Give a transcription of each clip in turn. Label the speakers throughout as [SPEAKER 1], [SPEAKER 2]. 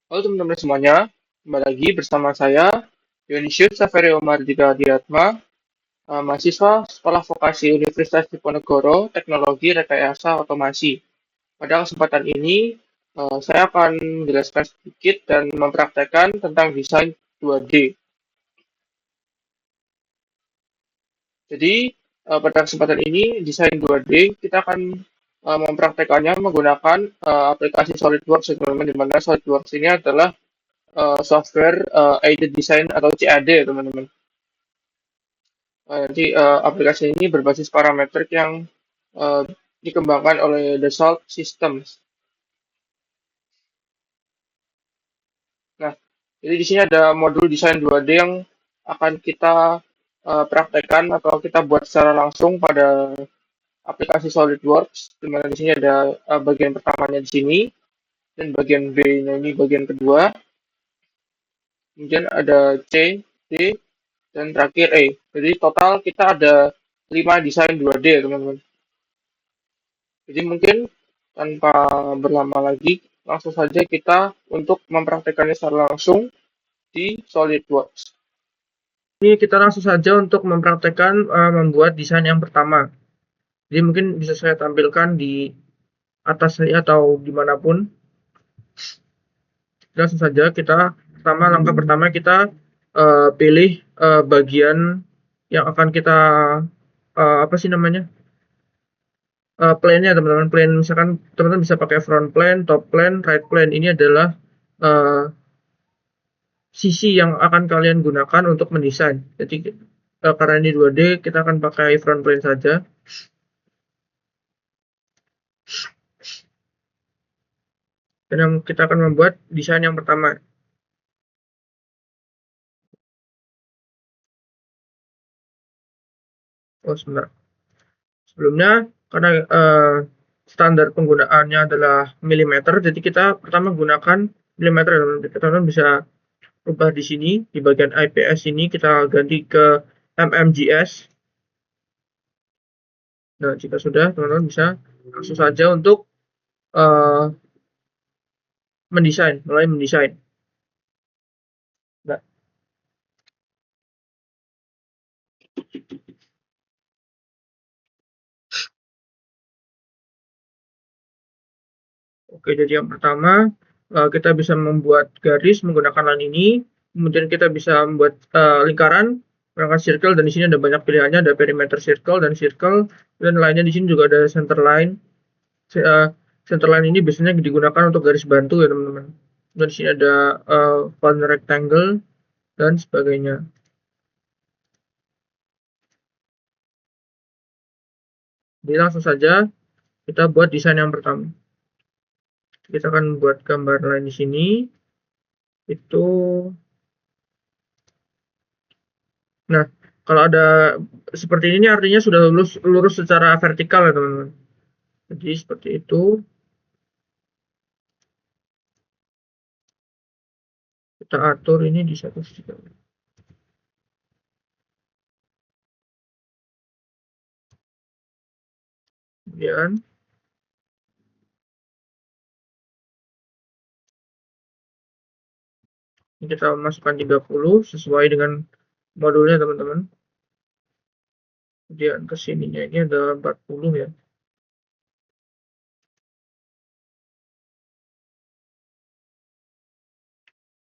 [SPEAKER 1] Halo teman-teman semuanya, kembali lagi bersama saya, Yonisius Saverio Mardika Diatma, mahasiswa Sekolah Vokasi Universitas Diponegoro, Teknologi Rekayasa Otomasi. Pada kesempatan ini, saya akan menjelaskan sedikit dan mempraktekkan tentang desain 2D. Jadi, pada kesempatan ini, desain 2D, kita akan mempraktekannya menggunakan aplikasi SolidWorks, teman-teman, di mana SolidWorks ini adalah software aided design atau CAD ya teman-teman. Jadi aplikasi ini berbasis parametrik yang eh, dikembangkan oleh Dassault Systems. Nah, jadi di sini ada modul desain 2D yang akan kita praktekkan atau kita buat secara langsung pada aplikasi SolidWorks, di mana di sini ada bagian pertamanya di sini dan bagian B-nya ini bagian kedua, kemudian ada C, D, dan terakhir E. Jadi total kita ada 5 desain 2D ya teman-teman. Jadi mungkin tanpa berlama lagi, langsung saja kita untuk mempraktekannya secara langsung di SolidWorks. Ini kita langsung saja untuk mempraktekkan membuat desain yang pertama. Jadi mungkin bisa saya tampilkan di atas saya atau dimanapun. Langsung saja kita langkah pertama kita pilih bagian yang akan kita apa sih namanya, plane-nya teman-teman. Plane misalkan teman-teman bisa pakai front plane, top plane, right plane. Ini adalah uh, sisi yang akan kalian gunakan untuk mendesain. Jadi karena ini 2D, kita akan pakai front plane saja. Dan yang kita akan membuat desain yang pertama. Oh, sebentar. Sebelumnya, karena standar penggunaannya adalah milimeter, jadi kita pertama gunakan milimeter. Teman-teman bisa ubah di sini, di bagian IPS ini kita ganti ke mmgs. Nah, jika sudah, teman-teman bisa langsung saja untuk mulai mendesain. Nah, oke, jadi yang pertama kita bisa membuat garis menggunakan line ini, kemudian kita bisa membuat lingkaran menggunakan circle, dan di sini ada banyak pilihannya, ada perimeter circle dan circle, dan lainnya di sini juga ada center line. Center line ini biasanya digunakan untuk garis bantu ya teman-teman. Dan di sini ada corner rectangle dan sebagainya. Jadi langsung saja kita buat desain yang pertama. Kita akan buat gambar line di sini. Itu, nah, kalau ada seperti ini artinya sudah lurus secara vertikal ya teman-teman. Jadi seperti itu. Kita atur ini di satu sisi. Kemudian ini kita masukkan 30 sesuai dengan modulnya teman-teman. Kemudian kesininya ini ada 40 ya.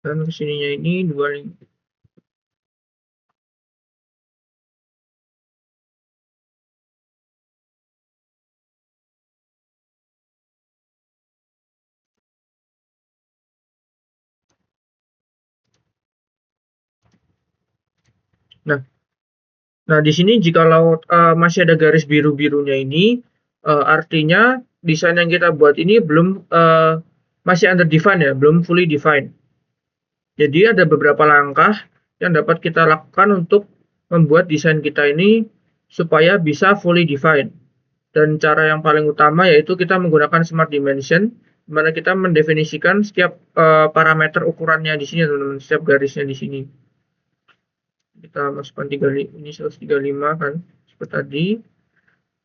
[SPEAKER 1] Dan kesininya ini 25. Nah, di sini jikalau masih ada garis biru-birunya ini, artinya desain yang kita buat ini belum masih under define ya, belum fully define. Jadi ada beberapa langkah yang dapat kita lakukan untuk membuat desain kita ini supaya bisa fully define. Dan cara yang paling utama yaitu kita menggunakan Smart Dimension, di mana kita mendefinisikan setiap parameter ukurannya di sini, teman-teman, setiap garisnya di sini. Kita masukkan ini 135 kan, seperti tadi.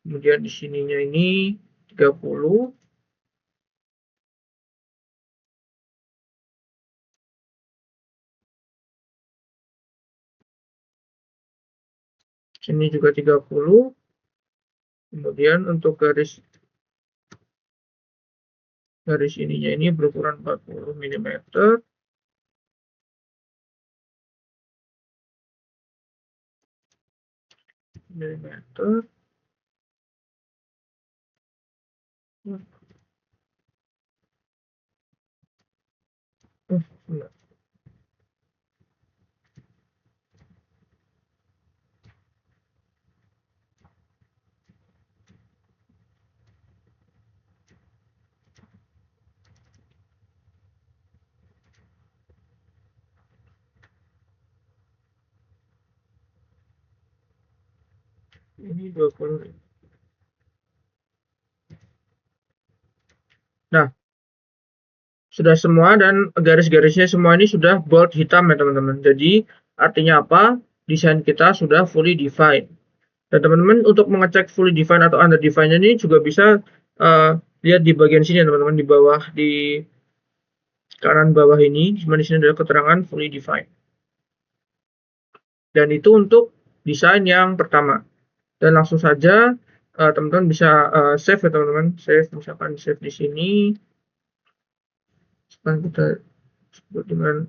[SPEAKER 1] Kemudian di sininya ini 30. Sini juga 30. Kemudian untuk garis ininya ini berukuran 40 mm. Milimeter. Enggak. Ini 20. Nah, sudah semua dan garis-garisnya semua ini sudah bold hitam ya teman-teman. Jadi artinya apa? Desain kita sudah fully defined. Dan teman-teman untuk mengecek fully defined atau under defined ini juga bisa lihat di bagian sini ya teman-teman, di bawah, di kanan bawah ini. Di sini adalah keterangan fully defined. Dan itu untuk desain yang pertama. Dan langsung saja teman-teman bisa save ya teman-teman. Save, misalkan save di sini. Sekarang kita sebut dengan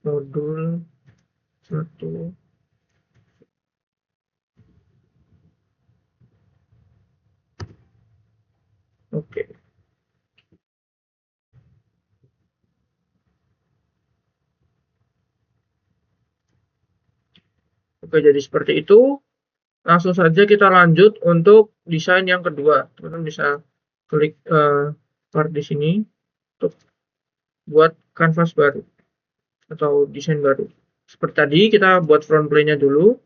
[SPEAKER 1] modul 1. Oke. Oke, jadi seperti itu. Langsung saja kita lanjut untuk desain yang kedua. Teman-teman bisa klik part di sini untuk buat canvas baru atau desain baru. Seperti tadi kita buat front plane-nya dulu.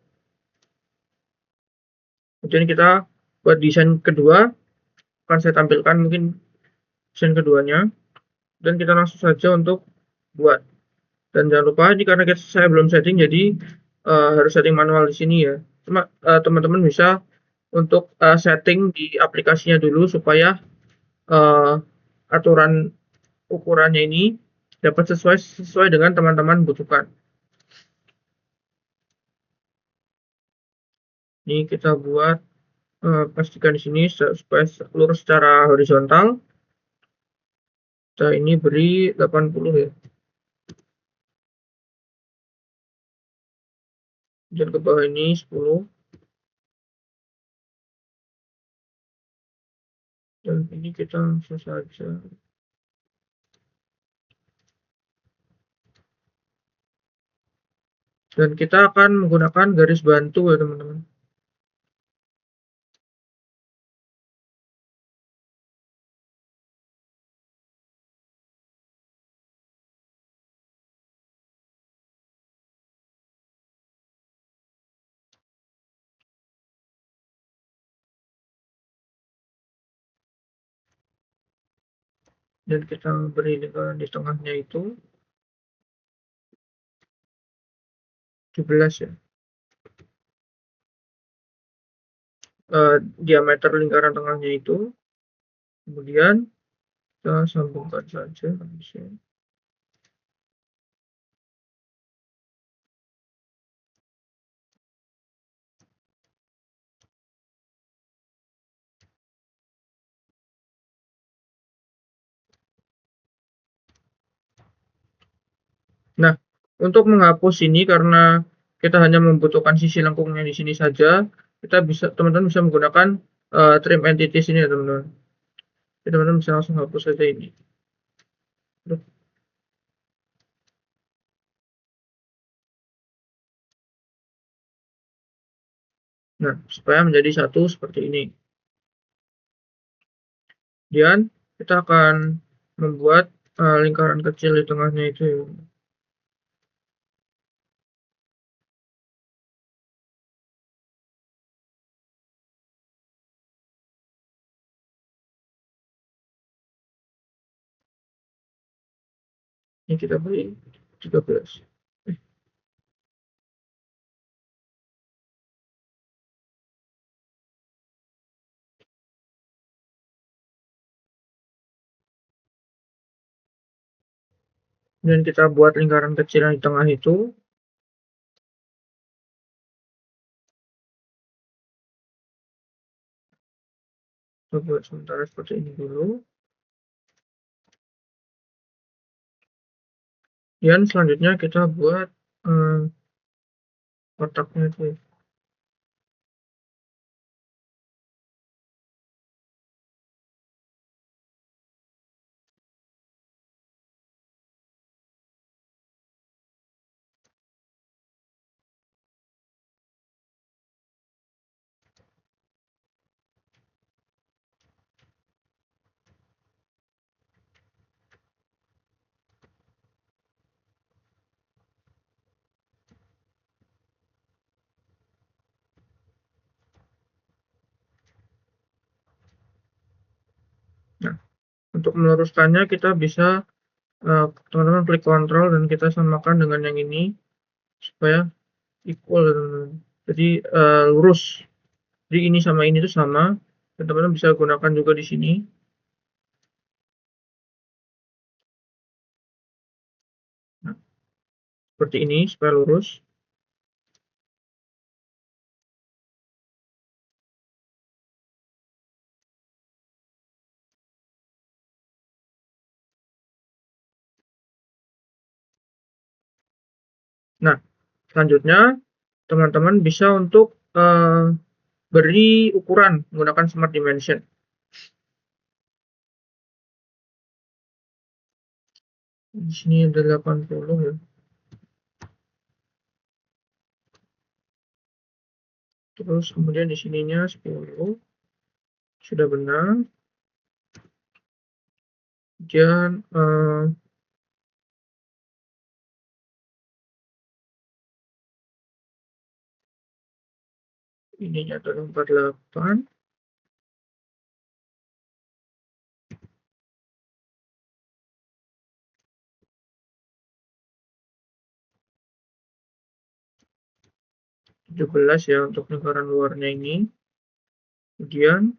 [SPEAKER 1] Kemudian kita buat desain kedua. Akan saya tampilkan mungkin desain keduanya. Dan kita langsung saja untuk buat. Dan jangan lupa ini karena saya belum setting, jadi harus setting manual di sini ya. Cuma teman-teman bisa untuk setting di aplikasinya dulu supaya aturan ukurannya ini dapat sesuai dengan teman-teman butuhkan. Ini kita buat pastikan di sini supaya lurus secara horizontal. Kita ini beri 80 ya. Dan ke bawah ini 10. Dan ini kita langsung saja. Dan kita akan menggunakan garis bantu ya teman-teman. Dan kita beri lingkaran di tengahnya itu 17 ya. Diameter lingkaran tengahnya itu. Kemudian kita sambungkan saja habisnya. Nah, untuk menghapus ini karena kita hanya membutuhkan sisi lengkungnya di sini saja, kita bisa, teman-teman bisa menggunakan trim entities ini ya teman-teman. Jadi teman-teman bisa langsung hapus saja ini. Nah, supaya menjadi satu seperti ini. Kemudian kita akan membuat lingkaran kecil di tengahnya itu ya. Ini kita beri 13. Dan kita buat lingkaran kecil yang di tengah itu. Kita buat sementara seperti ini dulu. Dan selanjutnya kita buat kotaknya itu. Nah, untuk meluruskannya kita bisa teman-teman klik kontrol dan kita samakan dengan yang ini supaya equal, teman-teman. Jadi lurus. Jadi ini sama ini itu sama. Dan teman-teman bisa gunakan juga di sini. Nah, seperti ini supaya lurus. Nah, selanjutnya teman-teman bisa untuk beri ukuran menggunakan Smart Dimension. Di sini ada 80 ya. Terus kemudian di sininya 10. Sudah benar. Kemudian ininya adalah 48. Ya untuk lingkaran luarnya ini. Kemudian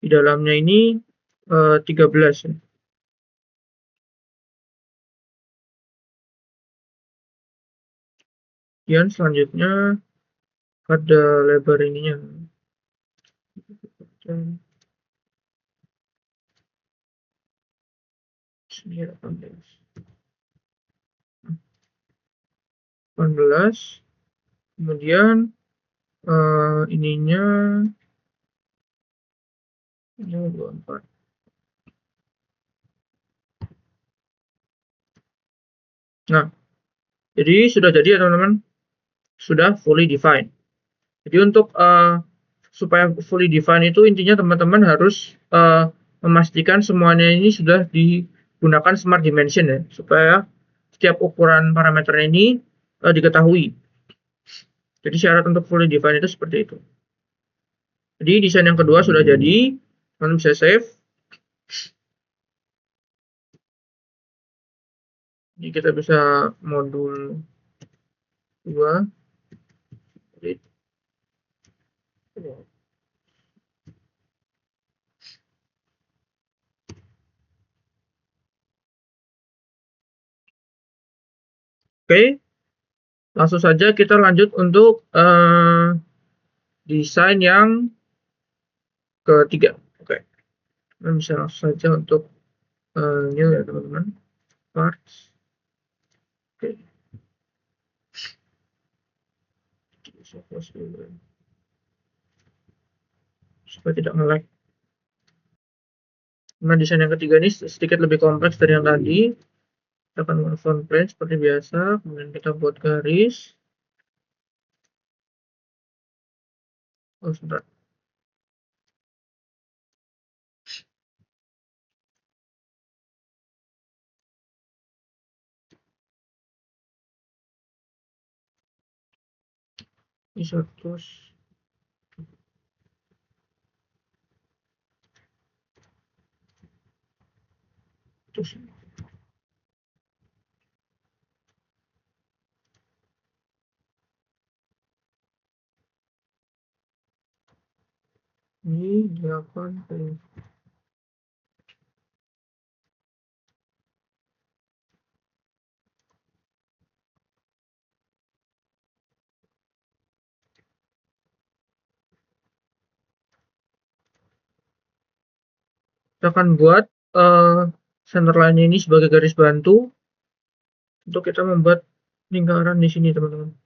[SPEAKER 1] di dalamnya ini 13 ya. Kemudian selanjutnya ada lebar ininya. Sini 18. 18. Kemudian ininya ini 24. Nah, jadi sudah jadi ya teman-teman. Sudah fully defined. Jadi untuk supaya fully defined itu intinya teman-teman harus memastikan semuanya ini sudah digunakan Smart Dimension ya, supaya setiap ukuran parameter ini diketahui. Jadi syarat untuk fully defined itu seperti itu. Jadi desain yang kedua sudah jadi, teman bisa save. Ini kita bisa modul 2. Oke, langsung saja kita lanjut untuk desain yang ketiga. Oke, kita bisa langsung saja untuk new ya teman-teman, parts. Oke, supaya tidak nge-lag. Nah, desain yang ketiga ini sedikit lebih kompleks dari yang tadi. Kita akan menggunakan front plane seperti biasa, kemudian kita buat garis. Oh, sebentar. Ini terus. Terus. Ini 8. Kita akan buat center line ini sebagai garis bantu untuk kita membuat lingkaran di sini, teman-teman.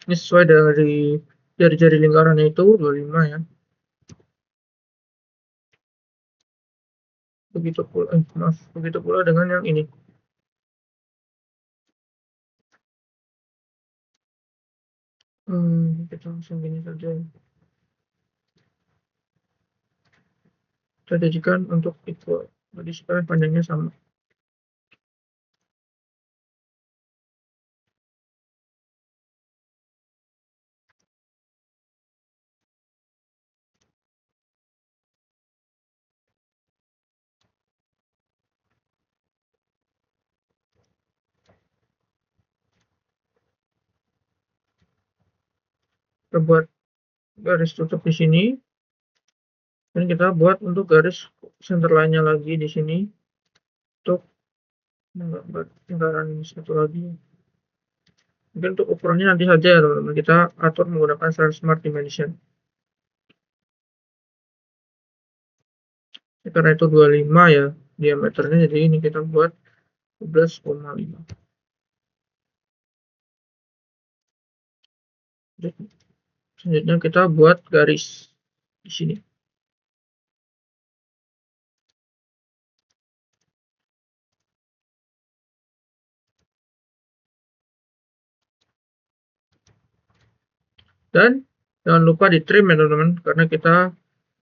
[SPEAKER 1] Ini sesuai dari jari-jari lingkarannya itu 25 ya. Begitu pula dengan yang ini. Kita langsung gini saja. Kita jadikan untuk equal, jadi supaya panjangnya sama. Kita buat garis tutup di sini, dan kita buat untuk garis center line-nya lagi di sini untuk menggambar lingkaran satu lagi. Mungkin untuk ukurannya nanti saja ya, teman-teman, kita atur menggunakan Smart Dimension. Karena itu 25 ya diameternya, jadi ini kita buat 12,5. Selanjutnya kita buat garis di sini. Dan jangan lupa di trim ya teman-teman, karena kita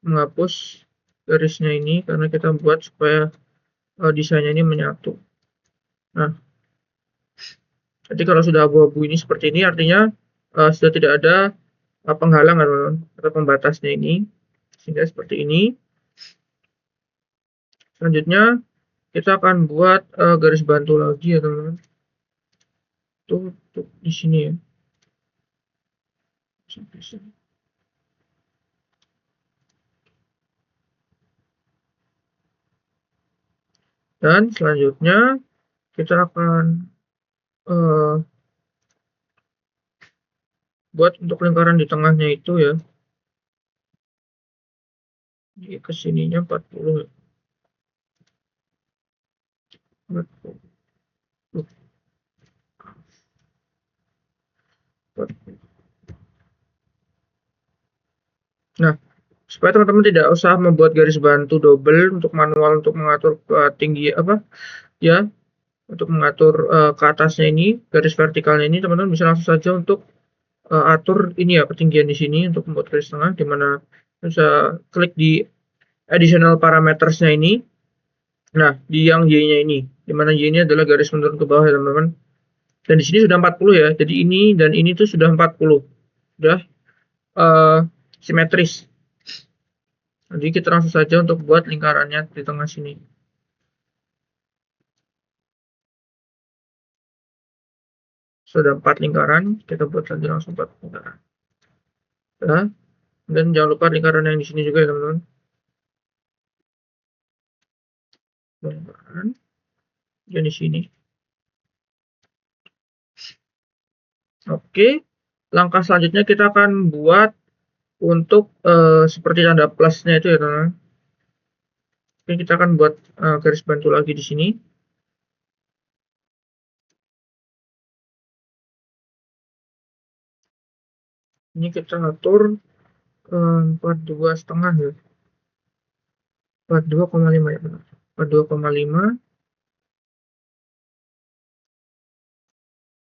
[SPEAKER 1] menghapus garisnya ini karena kita buat supaya desainnya ini menyatu. Nah, jadi kalau sudah abu-abu ini seperti ini, artinya sudah tidak ada penghalang teman-teman, atau pembatasnya ini, sehingga seperti ini. Selanjutnya kita akan buat garis bantu lagi ya teman-teman. Tuh di sini ya. Sampai sini. Dan selanjutnya kita akan buat untuk lingkaran di tengahnya itu ya. Jadi kesininya 40. 40. Nah, supaya teman-teman tidak usah membuat garis bantu double untuk manual untuk mengatur tinggi apa ya, untuk mengatur ke atasnya ini garis vertikalnya ini, teman-teman bisa langsung saja untuk atur ini ya ketinggian di sini untuk membuat garis tengah, dimana bisa klik di additional parametersnya ini. Nah, di yang Y-nya ini, dimana Y ini adalah garis menurun ke bawah ya teman-teman. Dan di sini sudah 40 ya, jadi ini dan ini tuh sudah 40, sudah simetris. Jadi kita langsung saja untuk buat lingkarannya di tengah sini. Sudah 4 lingkaran, kita buat saja langsung 4 lingkaran. Ya. Dan jangan lupa lingkaran yang di sini juga ya teman-teman. Lingkaran yang di sini. Oke, langkah selanjutnya kita akan buat untuk seperti tanda plusnya itu ya teman-teman. Oke, kita akan buat garis bantu lagi di sini. Ini kita atur 42,5 ya. 42,5 ya benar. 42,5.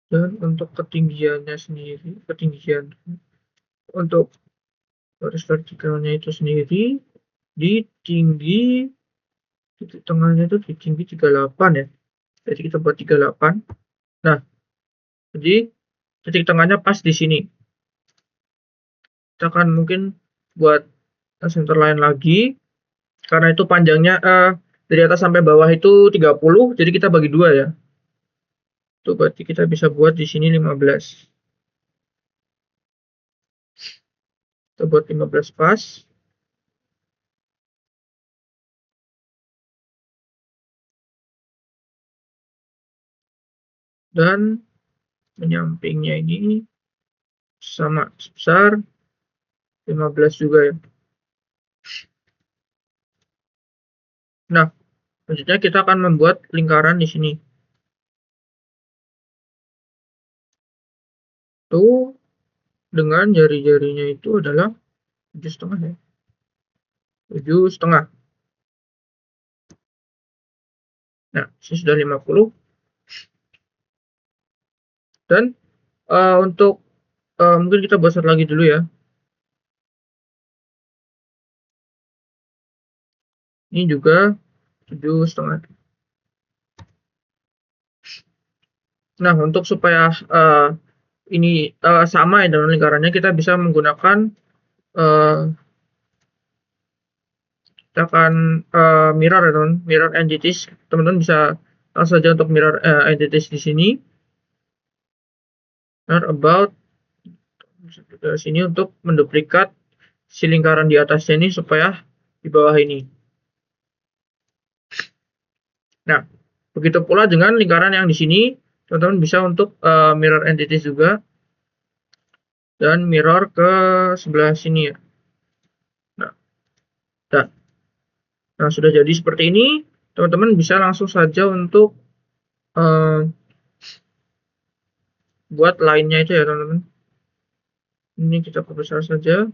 [SPEAKER 1] Dan untuk ketinggiannya sendiri, ketinggian untuk garis vertikalnya itu sendiri di tinggi titik tengahnya itu di tinggi 38 ya. Jadi kita buat 38. Nah, jadi titik tengahnya pas di sini. Kita akan mungkin buat center line lagi, karena itu panjangnya dari atas sampai bawah itu 30, jadi kita bagi 2 ya. Itu berarti kita bisa buat di sini 15. Kita buat 15 pas. Dan menyampingnya ini sama sebesar 15 juga ya. Nah, selanjutnya kita akan membuat lingkaran di sini. Tuh, dengan jari-jarinya itu adalah 7,5 ya. 7,5. Nah, ini sudah 50. Dan untuk mungkin kita buat satu lagi dulu ya. Ini juga 7,5. Nah, untuk supaya ini sama ya dengan lingkarannya, kita bisa menggunakan uh, kita akan mirror ya teman, mirror entities. Teman-teman bisa langsung saja untuk mirror entities di sini. Mirror about ke sini untuk menduplikat si lingkaran di atasnya ini supaya di bawah ini. Nah, begitu pula dengan lingkaran yang di sini, teman-teman bisa untuk mirror entities juga dan mirror ke sebelah sini ya. Nah, nah, nah sudah jadi seperti ini, teman-teman bisa langsung saja untuk buat line-nya itu ya teman-teman. Ini kita perbesar saja.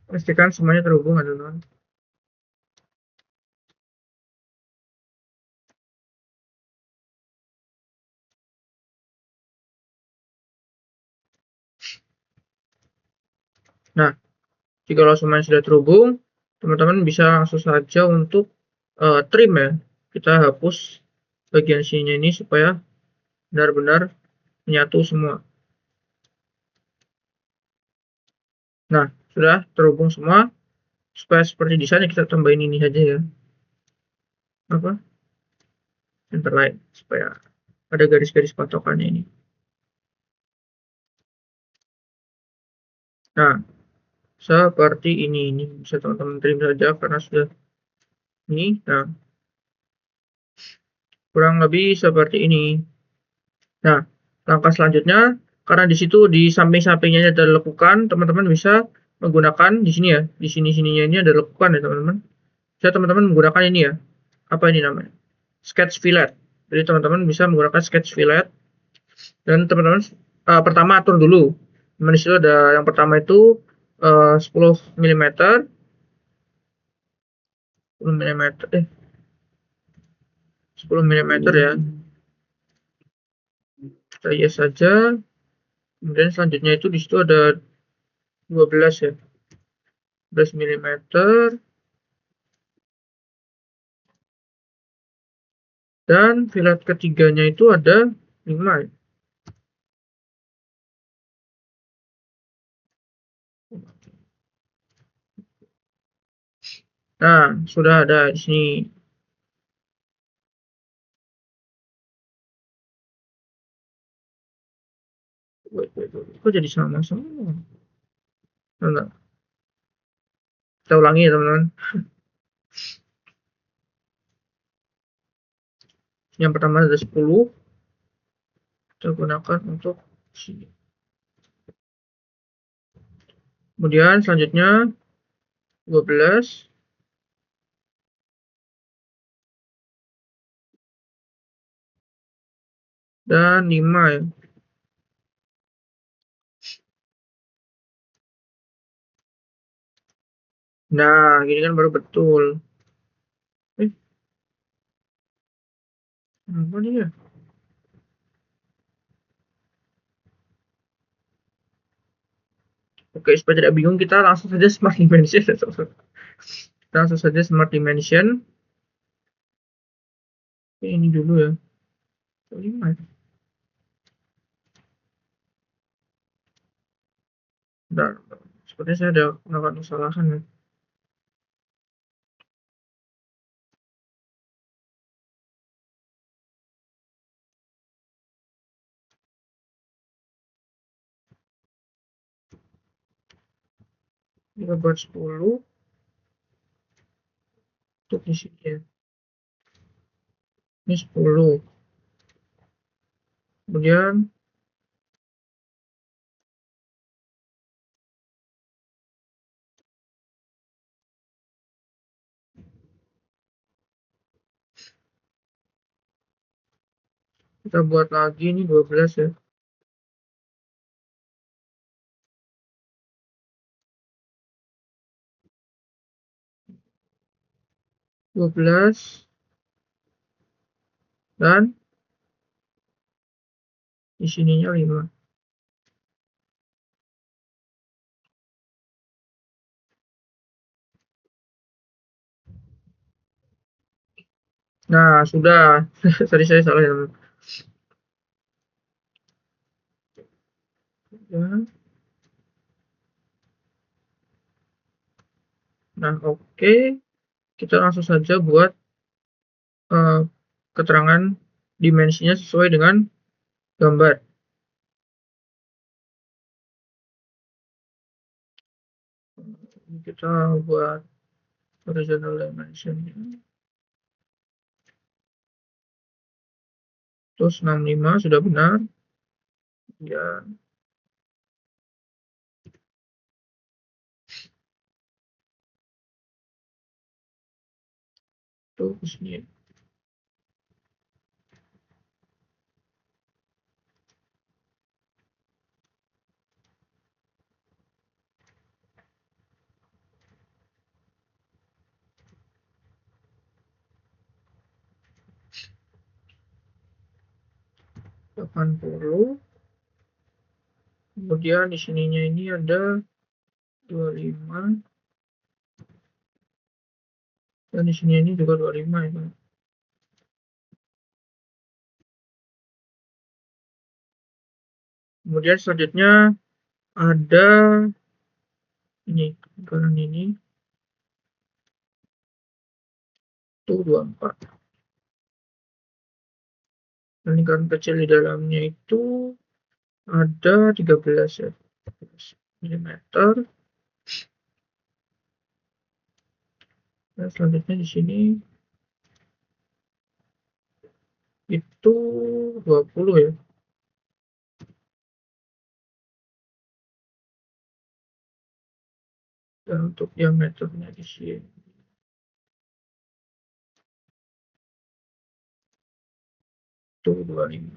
[SPEAKER 1] Pastikan semuanya terhubung ya teman-teman. Nah, jika semuanya sudah terhubung, teman-teman bisa langsung saja untuk trim ya. Kita hapus bagian sini ini supaya benar-benar menyatu semua. Nah, sudah terhubung semua. Supaya seperti desain kita tambahin ini saja ya. Apa? Center line supaya ada garis-garis patokannya ini. Nah, seperti ini bisa teman-teman trim saja karena sudah ini. Nah, kurang lebih seperti ini. Nah, langkah selanjutnya karena di situ di samping-sampingnya ada lekukan, teman-teman bisa menggunakan di sini ya, di sini-sininya ini ada lekukan ya teman-teman. Bisa teman-teman menggunakan ini ya. Apa ini namanya? Sketch fillet. Jadi teman-teman bisa menggunakan sketch fillet dan teman-teman pertama atur dulu. Di situ ada yang pertama itu 10 mm, 10 mm 10 mm ya. Kita yes saja. Kemudian selanjutnya itu di situ ada 12 ya. 12 mm dan fillet ketiganya itu ada 5 ya. Nah, sudah ada di sini. Kok jadi sama semua? Nah, kita ulangi ya teman-teman. Yang pertama ada 10. Kita gunakan untuk sini. Kemudian selanjutnya 12 dan 5 ya. Nah, gini kan baru betul. Apa nih ya? Oke, supaya tidak bingung kita langsung saja smart dimension. Kita langsung saja smart dimension. Oke, ini dulu ya. 5 ya. Bentar, sepertinya saya ada melakukan kesalahan ya. Kita buat 10 untuk di sini ya. Ini 10. Kemudian kita buat lagi ini 12 ya. 12 dan di sininya 5. Nah, sudah. Tadi saya salah ya. Ya. Nah, oke. Kita langsung saja buat eh, keterangan dimensinya sesuai dengan gambar. Kita buat horizontal dimension. Terus 65 sudah benar. Ya, tuh ke sini. 80. Kemudian di sininya ini ada 25 dan di sini ini juga 25 ya. Kemudian selanjutnya ada ini, lingkaran ini tuh 24. Dan lingkaran kecil di dalamnya itu ada 13 ya. Milimeter. Dan selanjutnya di sini itu 20 ya. Dan untuk diameternya di sini itu 25.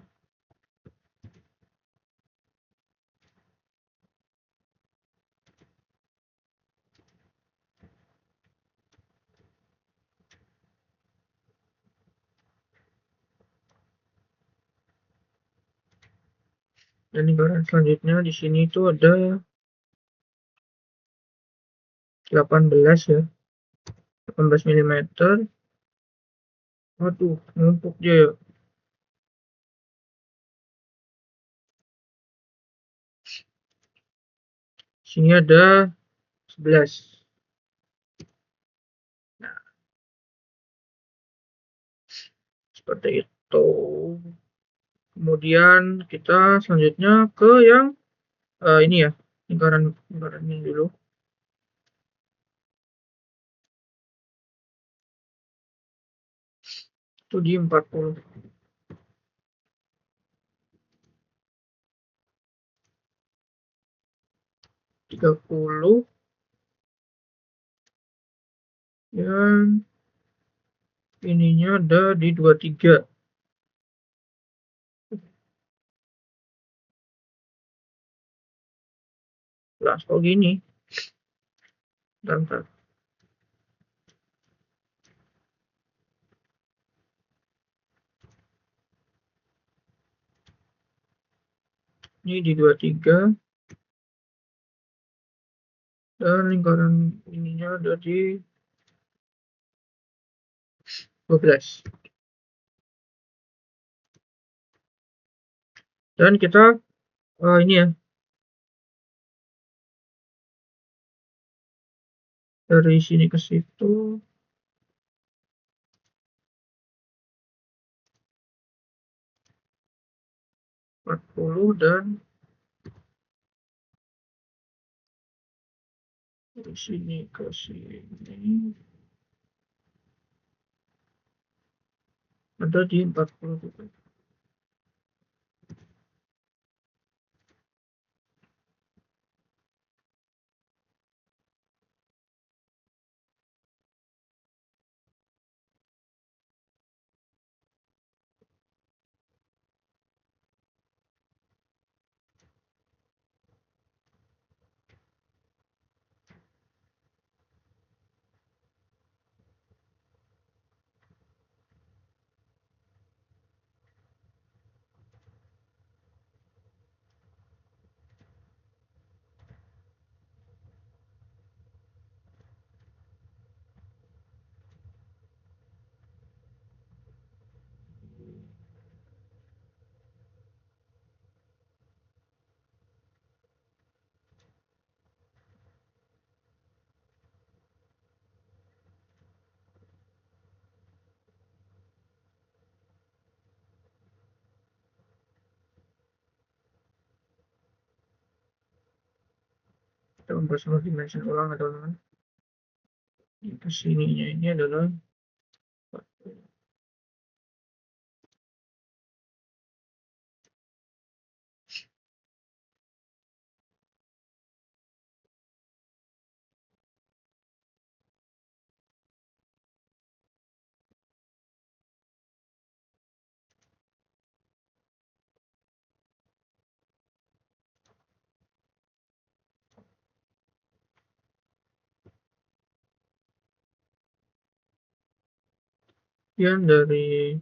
[SPEAKER 1] Dan lingkaran selanjutnya di sini itu ada 18 ya. 18 milimeter. Waduh, numpuk dia ya. Sini ada 11. Nah, seperti itu. Kemudian kita selanjutnya ke yang ini ya, lingkaran ini dulu. Itu di 40. 30 dan ininya ada di 23. Lah, kok gini? Bentar. Ini di 23 dan lingkaran ininya ada di 12. Dan kita ini ya, dari sini ke situ 40 dan dari sini ke sini ada di 40 juga. Kita mempersulit dimension ulang ya teman-teman. Ke sininya ini adalah 40. Kemudian dari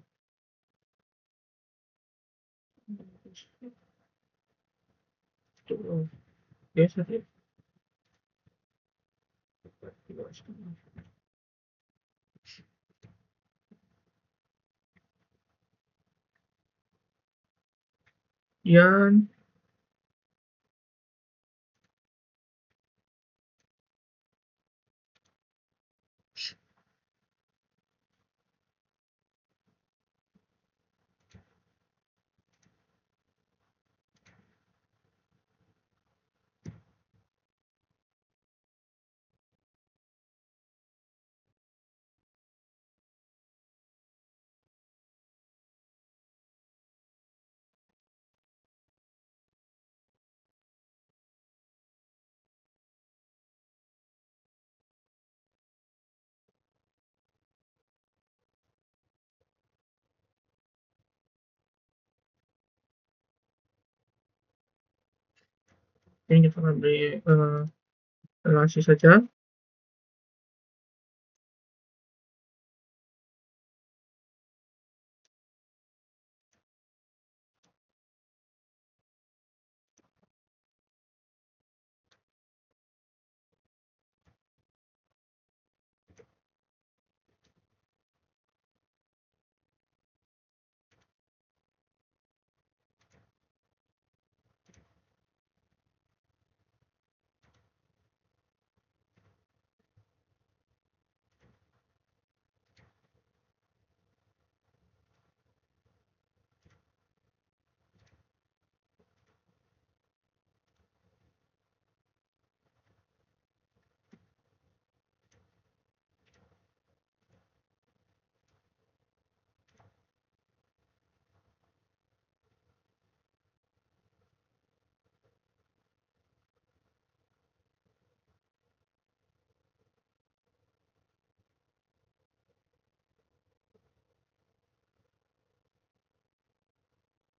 [SPEAKER 1] geser ya. Kemudian ini kita akan beri relasi saja.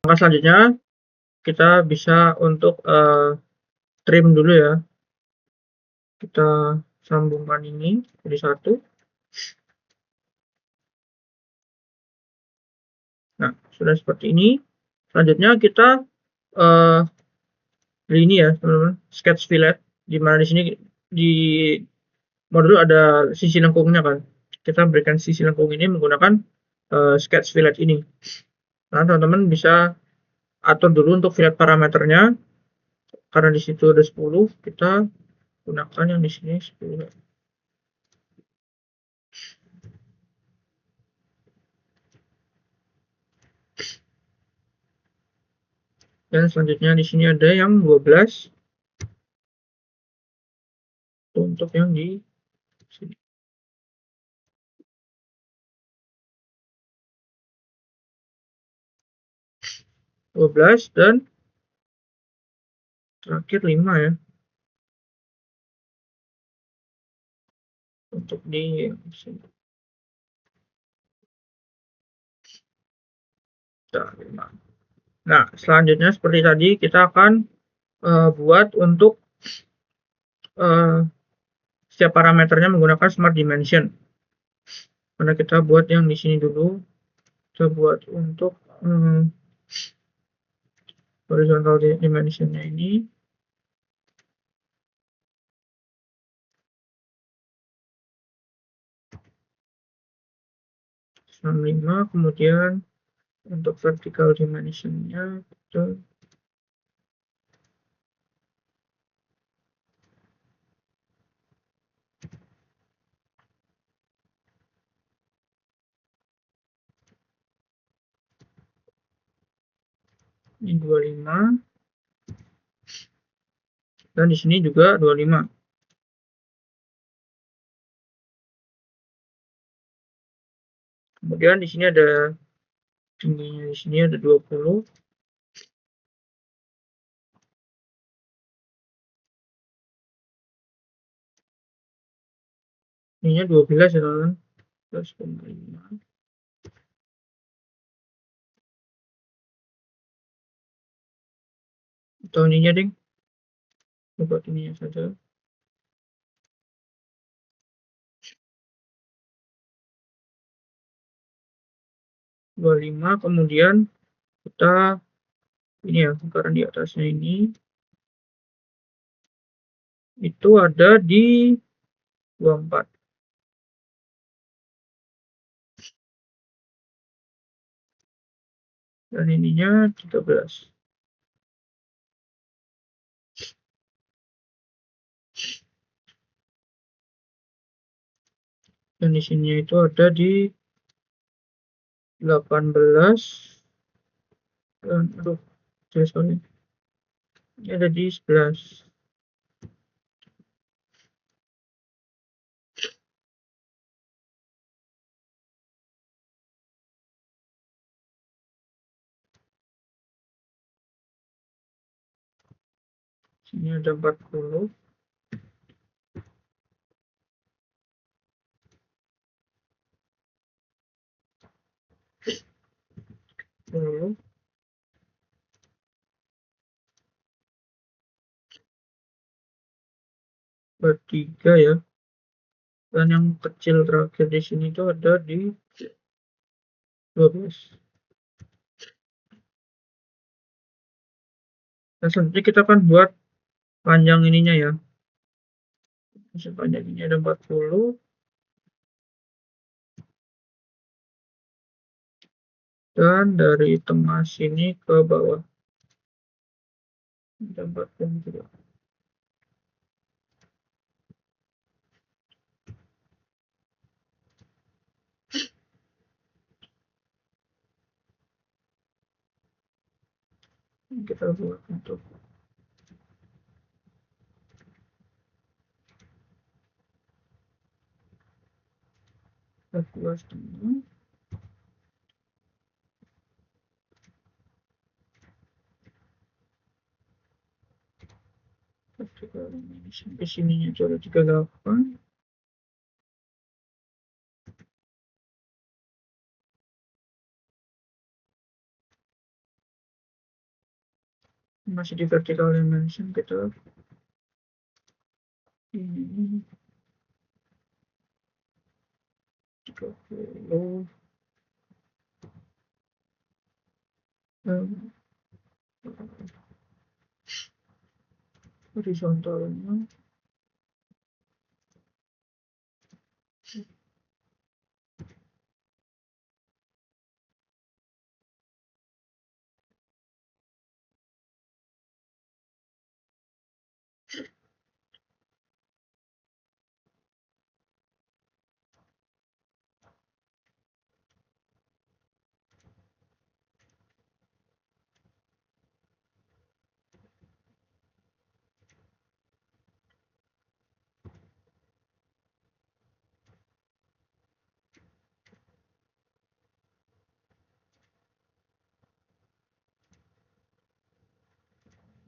[SPEAKER 1] Langkah selanjutnya kita bisa untuk trim dulu ya. Kita sambungkan ini jadi satu. Nah, sudah seperti ini. Selanjutnya kita ini ya teman-teman, sketch fillet, di mana di sini di modul ada sisi lengkungnya kan. Kita berikan sisi lengkung ini menggunakan sketch fillet ini. Nah, teman-teman bisa atur dulu untuk fillet parameternya. Karena di situ ada 10, kita gunakan yang di sini 10. Dan selanjutnya di sini ada yang 12 untuk yang di sini. 12 dan terakhir 5 ya. Untuk di sini. Nah, selanjutnya seperti tadi kita akan buat untuk setiap parameternya menggunakan Smart Dimension. Karena kita buat yang di sini dulu. Kita buat untuk horizontal dimensionnya ini. 95, kemudian untuk vertical dimensionnya kita ini 25 dan di sini juga 25. Kemudian di sini ada tingginya, di sini ada 20. Ininya 12 ya teman-teman. 12,5. Atau ininya ding. Buat ininya saja. 25, kemudian kita ini ya, lingkaran di atasnya ini itu ada di 24. Dan ininya 13. Dan di sini itu ada di 18 dan aduh, sorry. Ini ada di 11. Sini ada 40. Lalu bertiga ya. Dan yang kecil terakhir di sini itu ada di 12. Nah, selanjutnya kita akan buat panjang ininya ya. Sepanjang ini ada 40. Dan dari tengah sini ke bawah ada 40 juga. Kita buat untuk F2 setengah. Sampai sininya itu ada 38. Masih di vertical dimension kita ini 30. Horizontalnya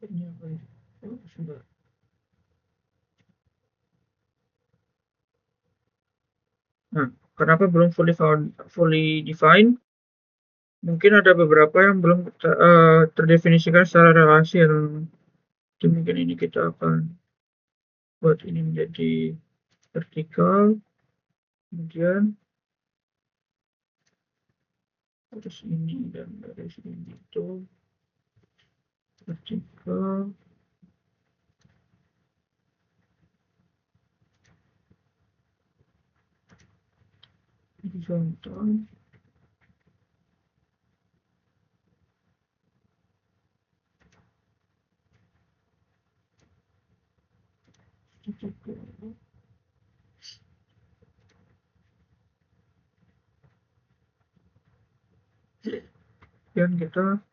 [SPEAKER 1] Ini apa ini? Oh, sudah. Nah, kenapa belum fully defined? Mungkin ada beberapa yang belum terdefinisikan secara relasi ya, teman-teman. Jadi mungkin ini kita akan buat ini menjadi vertikal, kemudian garis ini dan garis ini itu vertikal, horizontal, vertikal. Dan kita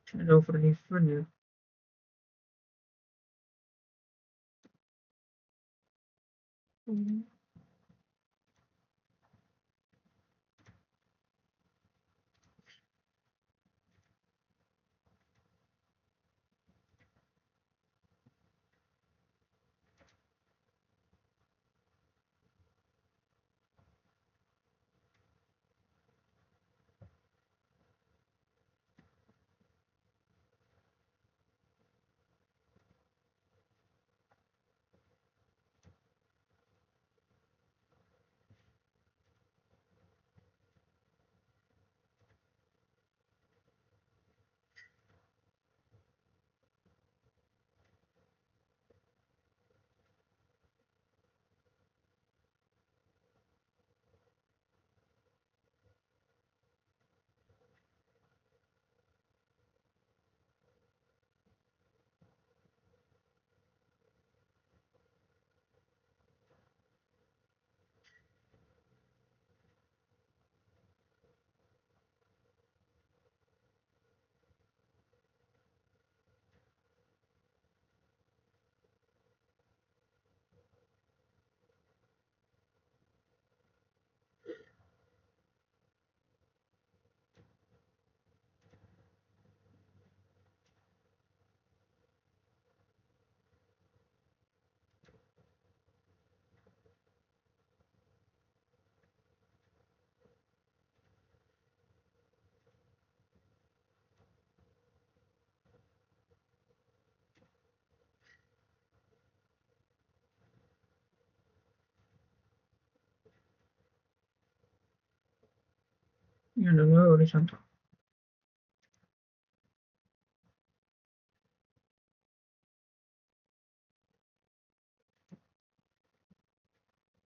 [SPEAKER 1] ada over ya. Ini adalah horizontal.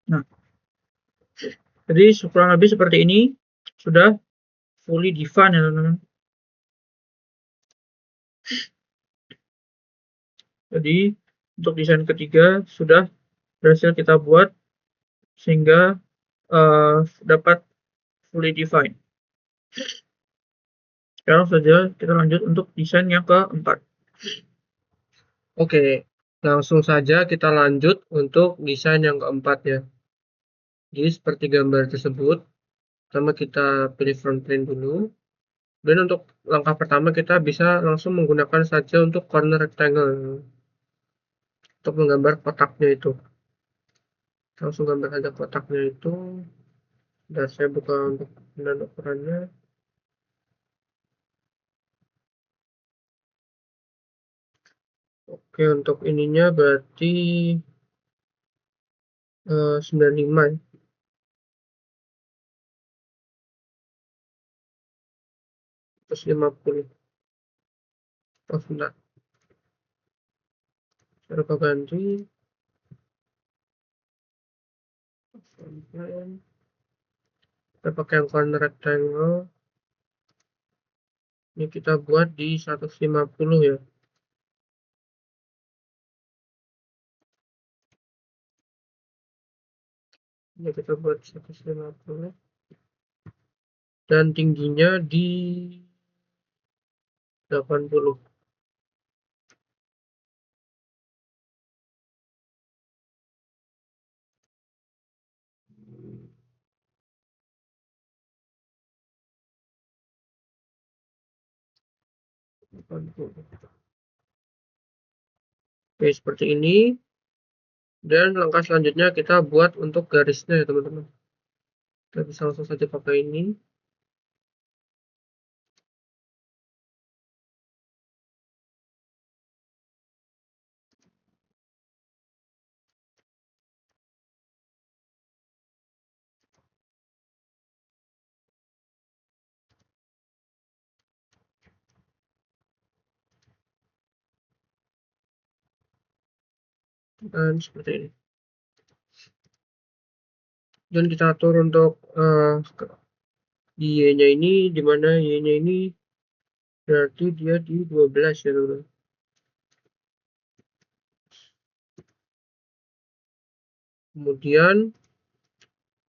[SPEAKER 1] Nah, jadi kurang lebih seperti ini sudah fully defined ya, teman-teman. Jadi untuk desain ketiga sudah berhasil kita buat sehingga dapat fully defined. Sekarang saja kita lanjut untuk desain yang keempat. Oke, langsung saja kita lanjut untuk desain yang keempat ya. Jadi seperti gambar tersebut, pertama kita pilih front plane dulu. Dan untuk langkah pertama kita bisa langsung menggunakan saja untuk corner rectangle untuk menggambar kotaknya itu. Langsung gambar saja kotaknya itu. Dan saya buka untuk dan ukurannya. Oke, untuk ininya berarti 95 ya. Terus 50. Oh, sebentar. Cara ganti. Kita pakai yang corner rectangle. Ini kita buat di 150 ya. Ini kita buat 150. Dan tingginya di 80. Oke, seperti ini. Dan langkah selanjutnya kita buat untuk garisnya ya teman-teman. Kita bisa langsung saja pakai ini. Dan seperti ini. Dan kita atur untuk Y-nya ini, dimana Y-nya ini berarti dia di 12 ya teman-teman. Kemudian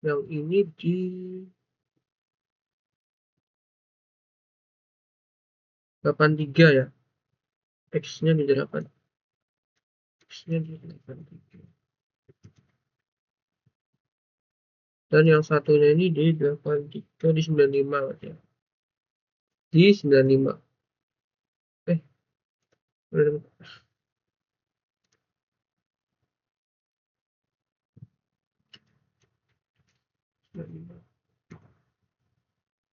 [SPEAKER 1] yang ini di 83 ya. X-nya di 8. X-nya di 83. Dan yang satunya ini di 83, di 95 ya. Di 95. Eh, 95.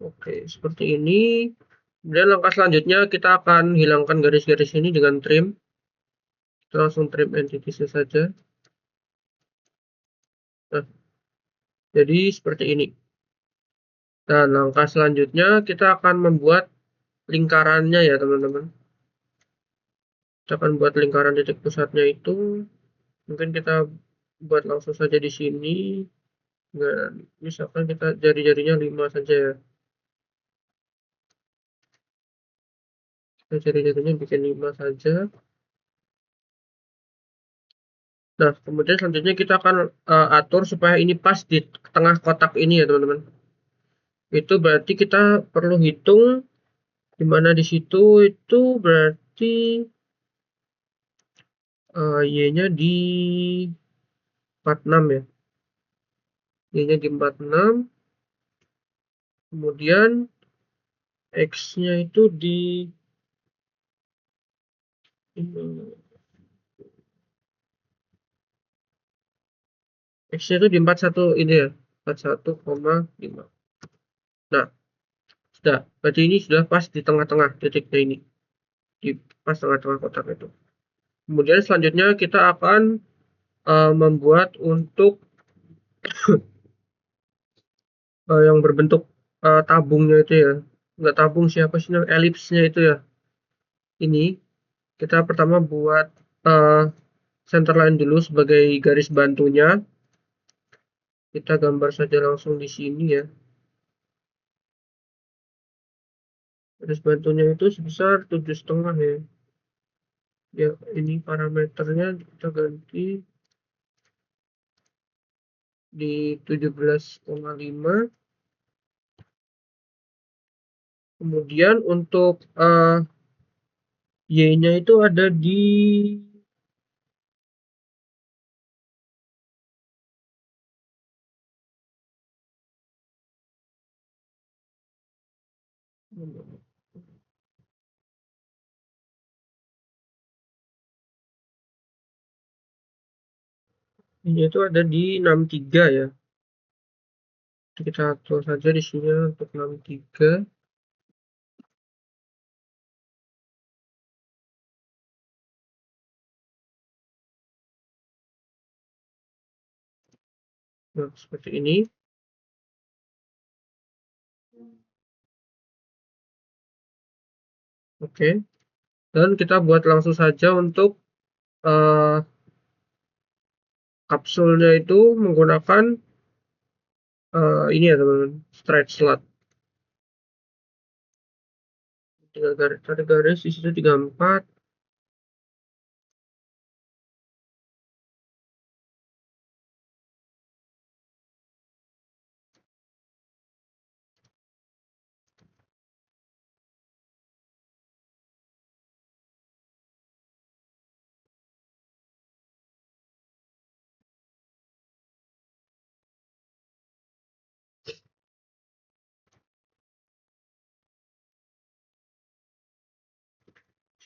[SPEAKER 1] Oke, seperti ini. Dan langkah selanjutnya kita akan hilangkan garis-garis ini dengan trim. Kita langsung trim entities saja. Nah, jadi seperti ini. Dan langkah selanjutnya kita akan membuat lingkarannya ya teman-teman. Kita akan buat lingkaran titik pusatnya itu. Mungkin kita buat langsung saja di sini. Dan misalkan kita jari-jarinya 5 saja ya. Kita jari-jarinya bikin 5 saja. Nah, kemudian selanjutnya kita akan atur supaya ini pas di tengah kotak ini ya teman-teman. Itu berarti kita perlu hitung dimana di situ itu berarti Y-nya di 46 ya. Y-nya di 46. Kemudian X-nya itu di X-nya itu di 41 ini ya. 41,5. Nah, sudah. Berarti ini sudah pas di tengah-tengah titiknya ini. Di pas tengah-tengah kotak itu. Kemudian selanjutnya kita akan membuat untuk yang berbentuk tabungnya itu ya. Enggak tabung siapa sih namanya? Elipsnya itu ya. Ini kita pertama buat center line dulu sebagai garis bantunya. Kita gambar saja langsung di sini ya. Garis bantunya itu sebesar 7,5 ya. Ya, ini parameternya kita ganti di 17,5. Kemudian untuk Y-nya itu ada di ini itu ada di 63 ya. Kita atur saja di sini untuk 63. Nah, seperti ini. Oke. Dan kita buat langsung saja untuk eh, kapsulnya itu menggunakan ini ya teman-teman, stretch slot. Tinggal tarik garis di situ 34.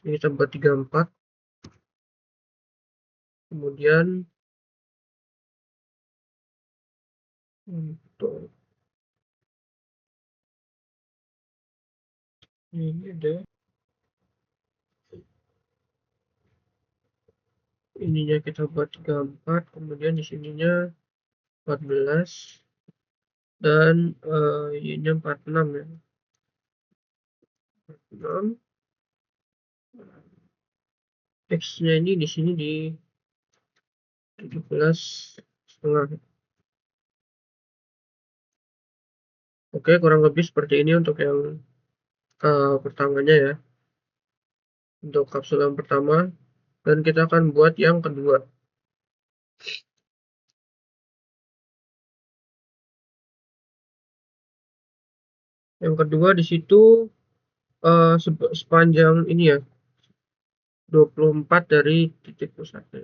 [SPEAKER 1] Sini kita buat 34. Kemudian untuk ini ada ininya kita buat 34, kemudian di sininya 14 dan ininya 46 ya. 46. X-nya ini di sini di 17,5. Oke, kurang lebih seperti ini untuk yang pertamanya ya. Untuk kapsul yang pertama, dan kita akan buat yang kedua. Yang kedua di situ sepanjang ini ya, 24 dari titik pusatnya.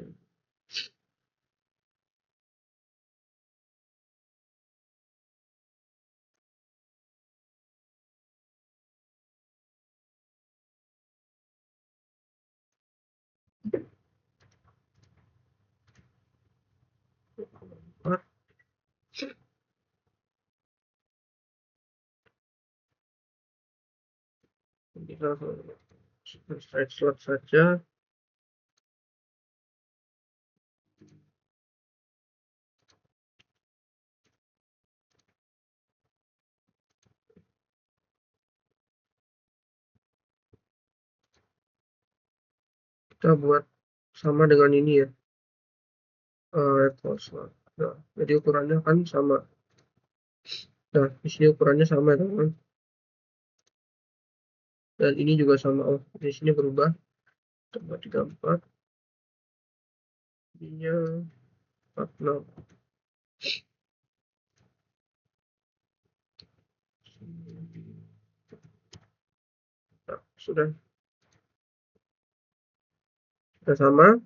[SPEAKER 1] Kita stretch slot saja. Kita buat sama dengan ini ya, slot. Nah, jadi ukurannya kan sama. Nah, di sini ukurannya sama teman. Dan ini juga sama. Oh, di sini berubah. Kita buat 34. Ininya 46. Nah, sudah sama.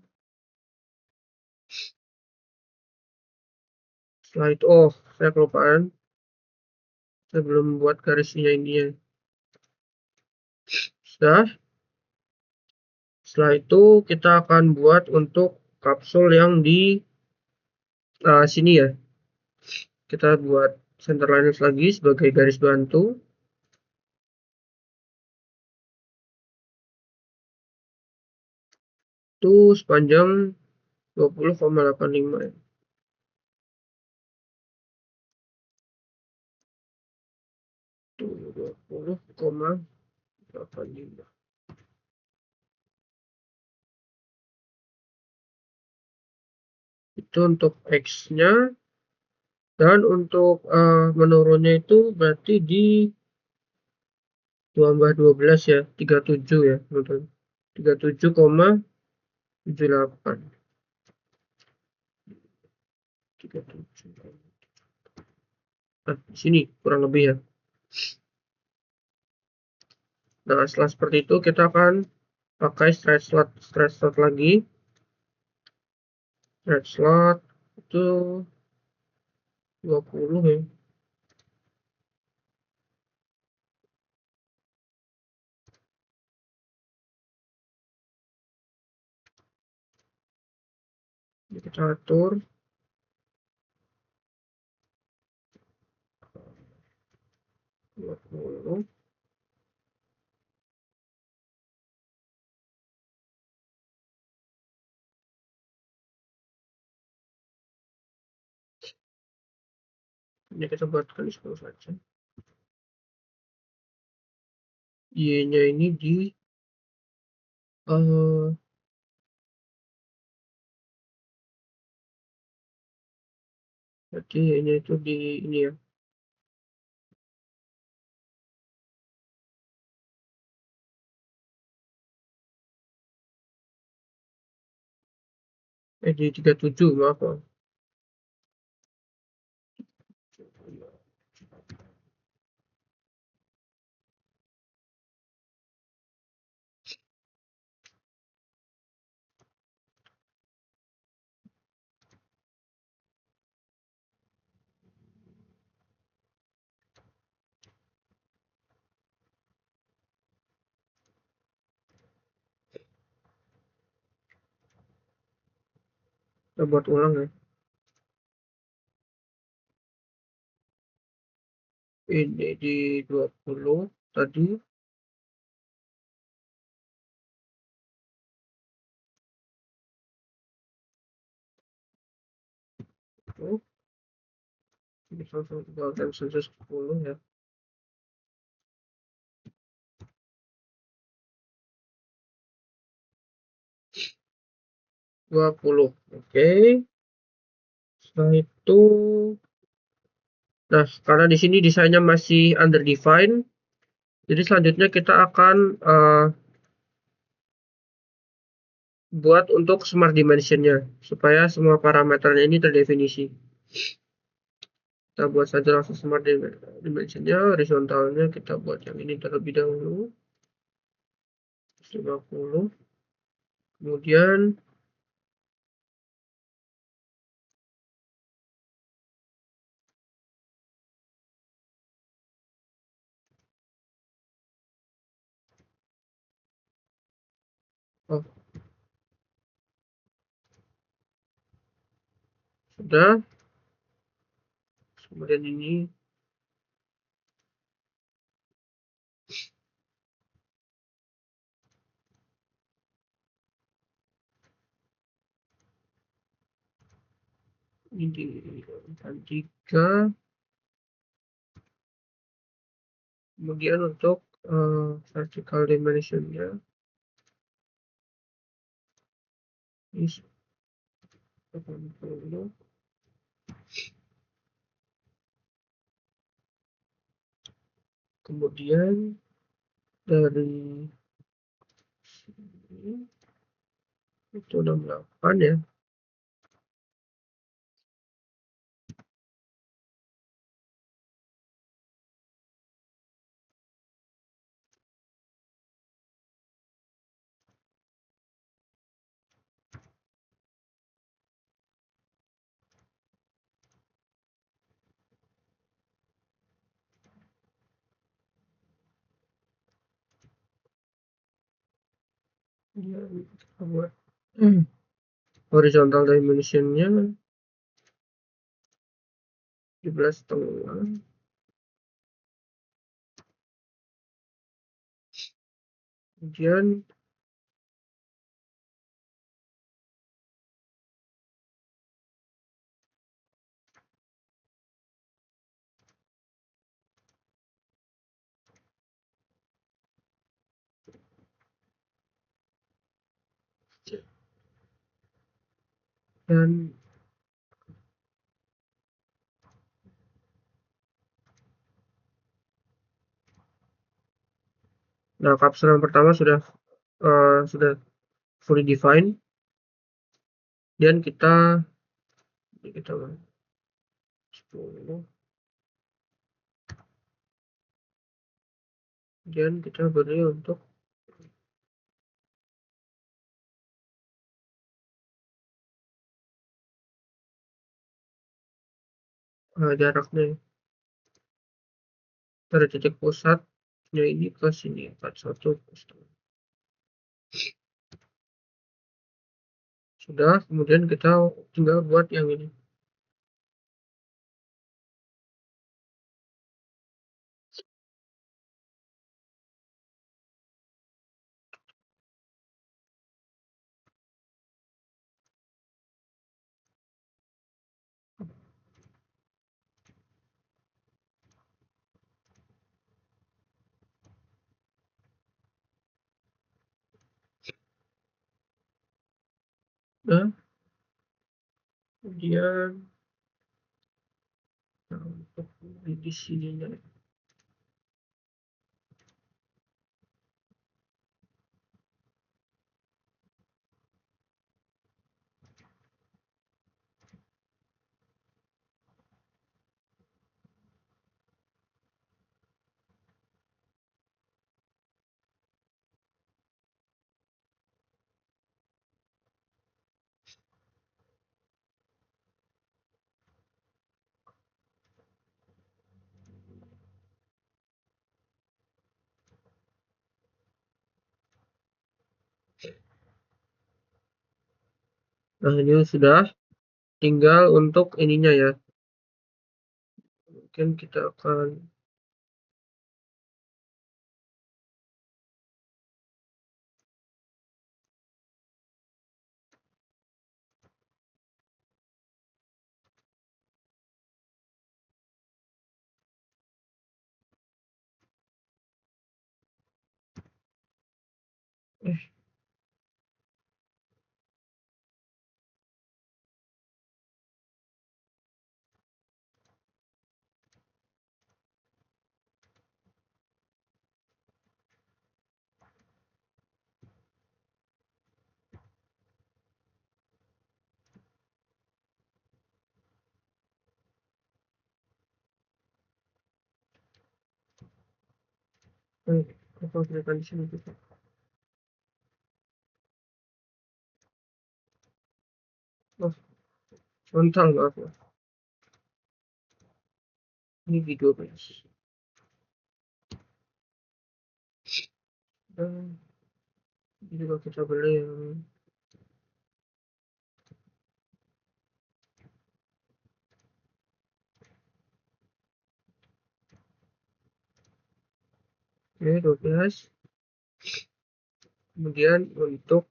[SPEAKER 1] Setelah itu, oh, saya kelupaan. Saya belum buat garisnya ini ya. Sudah. Setelah itu kita akan buat untuk kapsul yang di sini ya. Kita buat center liners lagi sebagai garis bantu. Itu sepanjang 20,85 ya. 20,85. Itu untuk X-nya. Dan untuk menurunnya itu berarti di 12 ya, 37 ya, teman-teman. 37,78. 37. Nah, di sini kurang lebih ya. Nah, setelah seperti itu kita akan pakai stretch slot lagi. Stretch slot itu 20 ya. Jadi kita atur 20. Ini kita buat garis bawah saja. Y-nya ini di berarti Y-nya itu di ini ya. Di 37, maaf. Kita buat ulang ya. Ini di 20 tadi. Oh, ini langsung tinggalkan saja 10 ya. 20. Oke. Setelah itu, nah karena di sini desainnya masih underdefined, jadi selanjutnya kita akan buat untuk smart dimensionnya supaya semua parameternya ini terdefinisi. Kita buat saja langsung smart dimensionnya. Horizontalnya kita buat yang ini terlebih dahulu 50. Kemudian oh, sudah. Kemudian ini di 3. Kemudian untuk vertical dimensionnya ini 80. Kemudian dari sini itu 68 ya. Kemudian kita buat horizontal dimensionnya 17,5. Kemudian dan nah kapsul yang pertama sudah fully defined, dan kita 10, dan kita beri untuk jaraknya dari titik pusatnya ini ke sini 41. Sudah, kemudian kita tinggal buat yang ini. Nah, kemudian untuk di sininya. Nah, ini sudah tinggal untuk ininya ya. Mungkin kita akan apa gerakan di sini kita. Oh, frontal maaf ya. Ini video guys. Dan ini juga kita beli yang oke 12. Kemudian untuk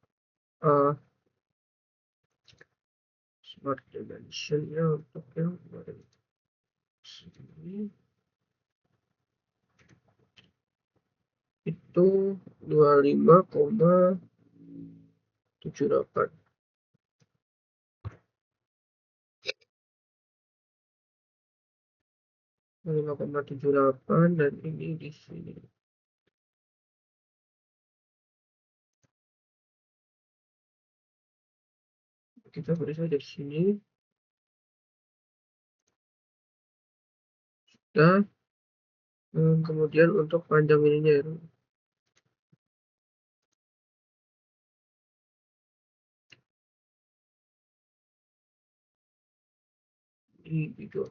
[SPEAKER 1] smart dimensionnya untuk yang sini itu 25,78. 5,78 dan ini di sini. Kita beri saja di sini. Dan kemudian untuk panjang ininya ya. Ini video.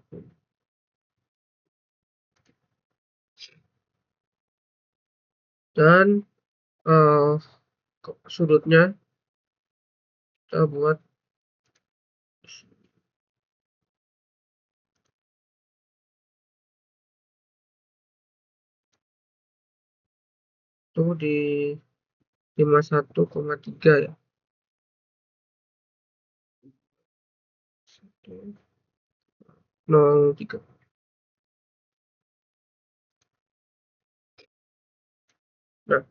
[SPEAKER 1] Dan sudutnya kita buat itu di 51,3 ya. 03. Nah,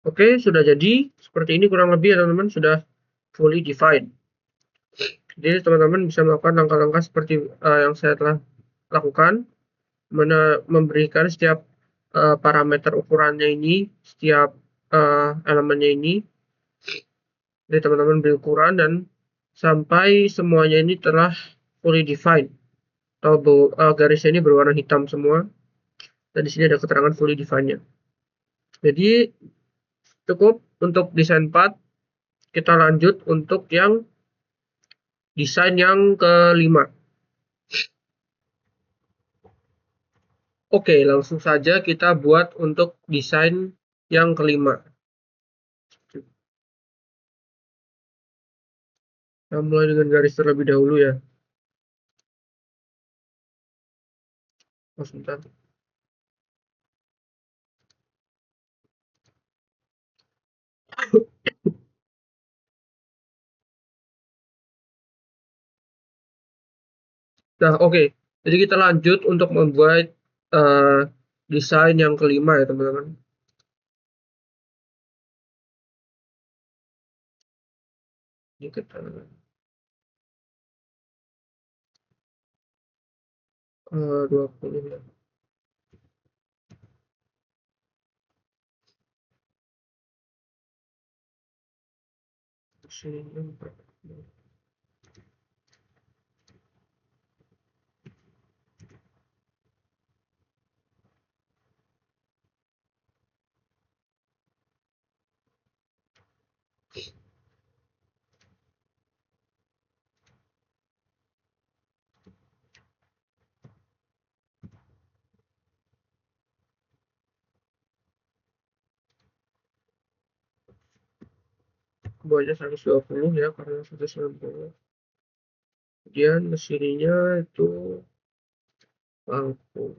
[SPEAKER 1] oke, sudah jadi seperti ini kurang lebih ya teman-teman, sudah fully defined. Jadi teman-teman bisa melakukan langkah-langkah seperti yang saya telah lakukan, memberikan setiap parameter ukurannya ini, setiap elemennya ini. Jadi teman-teman beri ukuran dan sampai semuanya ini telah fully defined atau garisnya ini berwarna hitam semua. Dan di sini ada keterangan fully defined-nya. Jadi cukup untuk desain part. Kita lanjut untuk yang desain yang kelima. Oke, langsung saja kita buat untuk desain yang kelima. Kita mulai dengan garis terlebih dahulu ya. Oh, sebentar. Nah, oke. Jadi kita lanjut untuk membuat desain yang kelima ya, teman-teman. Ini kita 20 ya. Sini 40. Bawahnya 120 ya karena 190. Kemudian sininya itu lampu.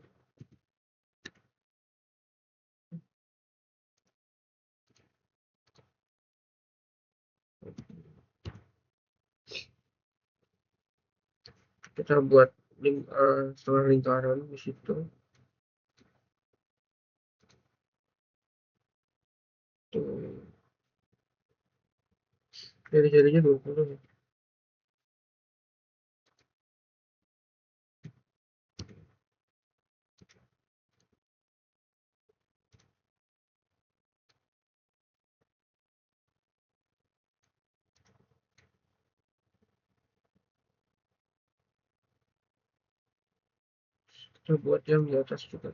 [SPEAKER 1] Kita buat setengah lingkaran di situ. Tuh. Jari-jarinya 20 ya. Kita buat yang di atas juga.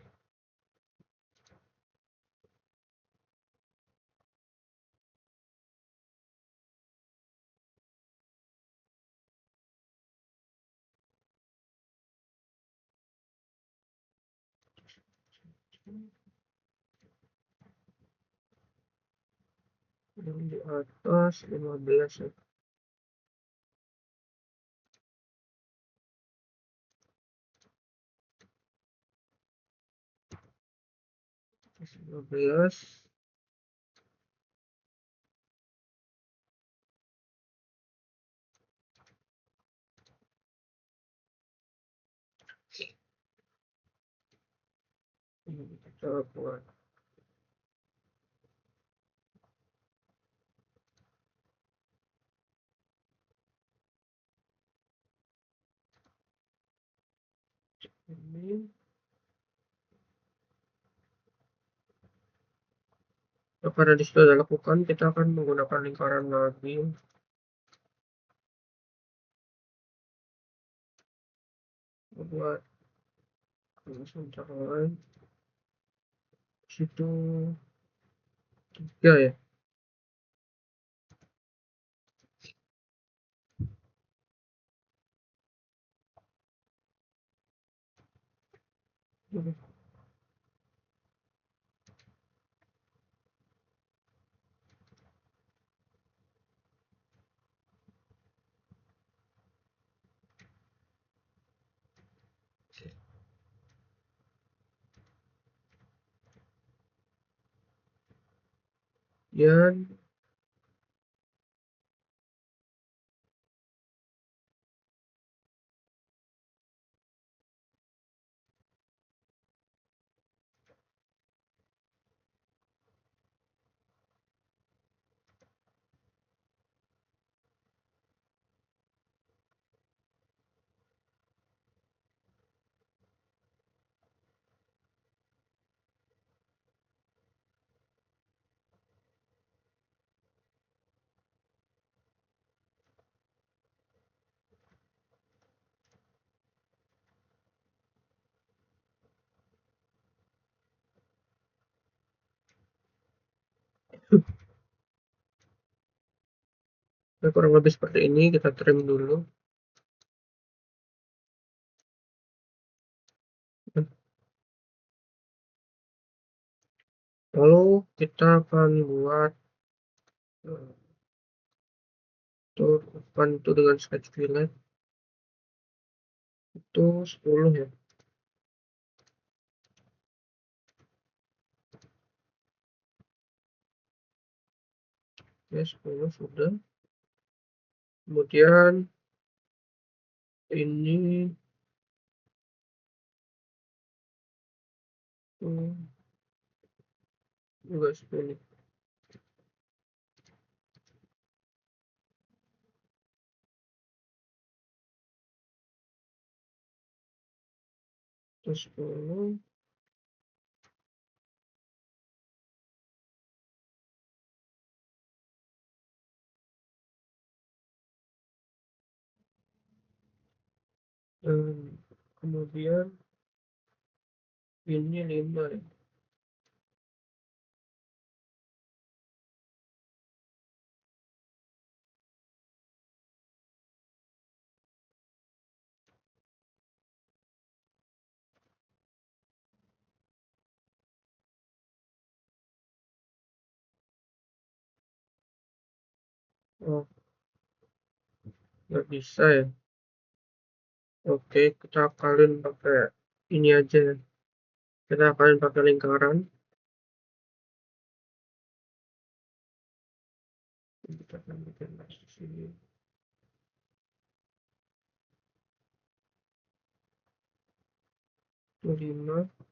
[SPEAKER 1] Yang di atas 15 ya. 15. Kita buat ini. Nah, karena di situ ada lakukan, kita akan menggunakan lingkaran lagi. Buat sebentar lain. Situ 3 ya. Dan kurang lebih seperti ini, kita trim dulu. Lalu kita akan buat tur depan itu dengan sketch fillet itu 10 ya. Ya 10 sudah. Kemudian ini juga 10. 10. Dan kemudian ini 5 ya. Oh, nggak bisa ya. Oke, kita akalin pakai ini aja ya. Kita akalin pakai lingkaran. Kita akan bikin di sini. 5.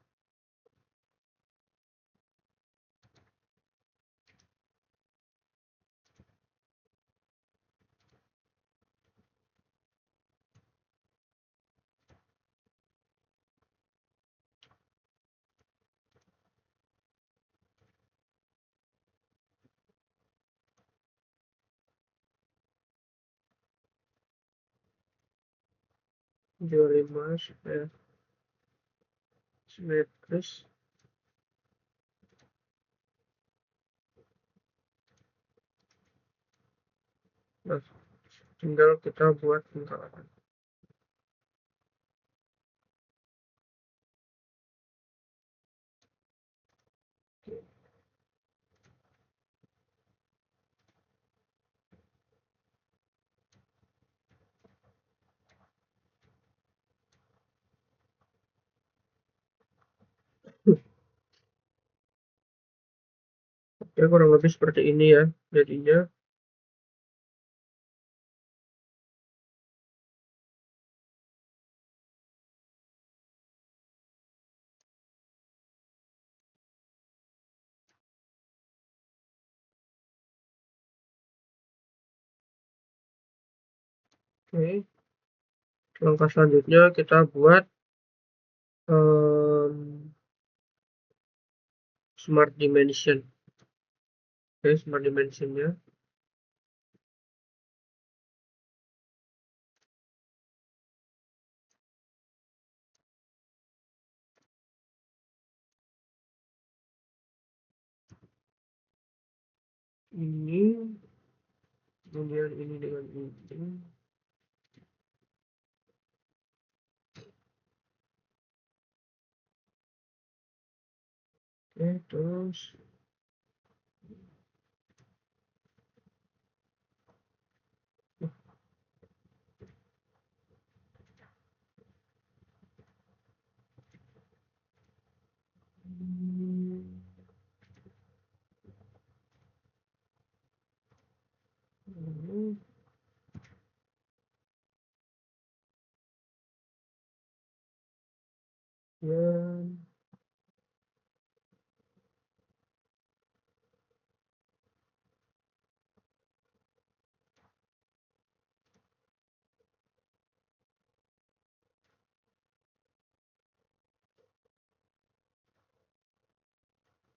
[SPEAKER 1] 25 supaya simetris. Nah, tinggal kita buat lingkaran. Ya kurang lebih seperti ini ya jadinya. Oke, langkah selanjutnya kita buat smart dimension. Oke, smart dimensionnya ini, kemudian ini dengan ini. Oke, terus ini dan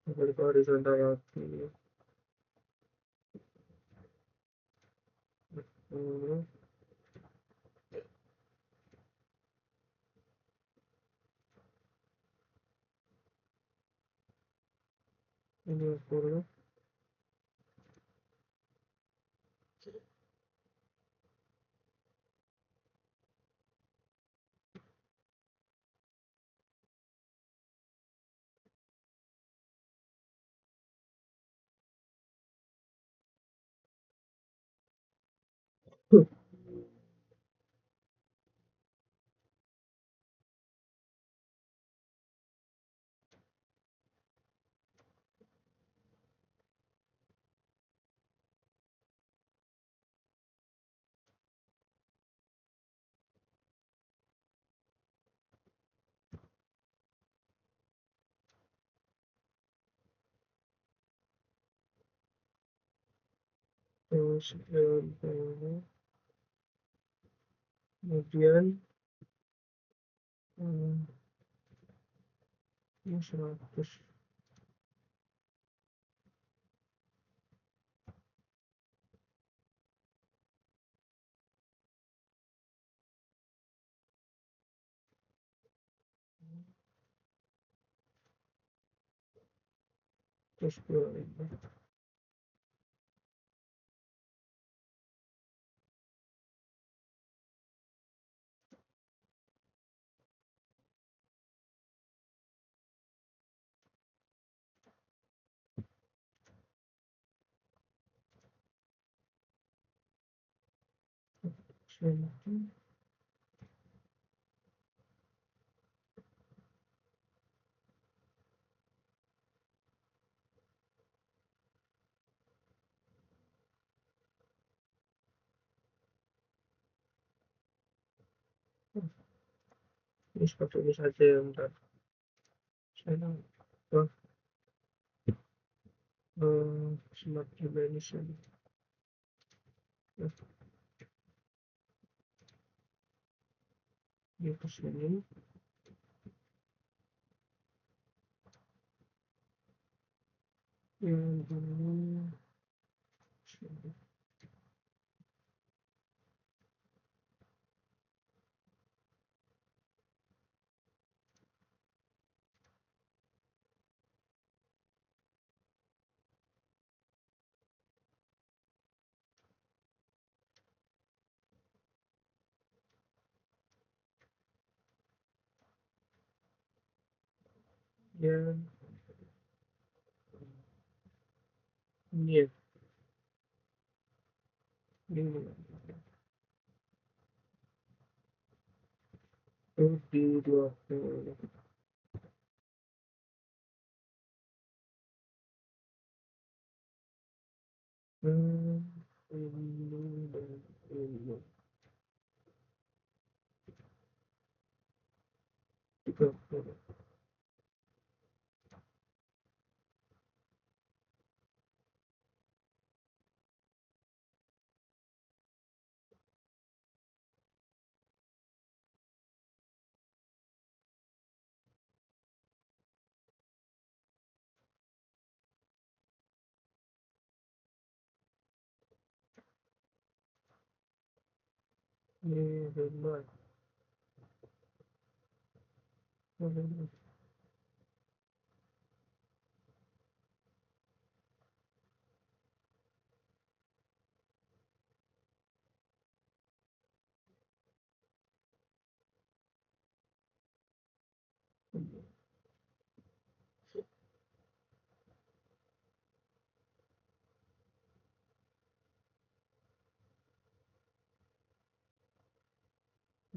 [SPEAKER 1] kembali ke horizontal lagi. Hmm, ini 10. Terus kemudian Ini 100. Terus 2000. Ini seperti ini saja yang saya ke smart dimension. Nah, di sini yang ini yang ini ini di 20. Ini dan ini 30. Ini hemat.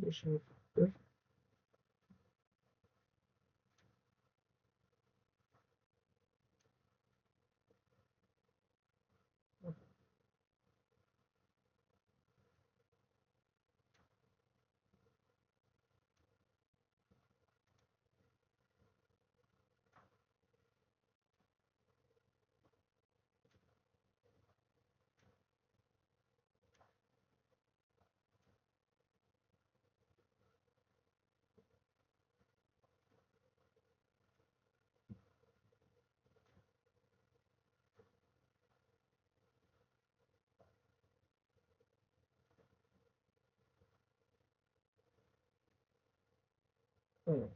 [SPEAKER 1] Bisa. Oh,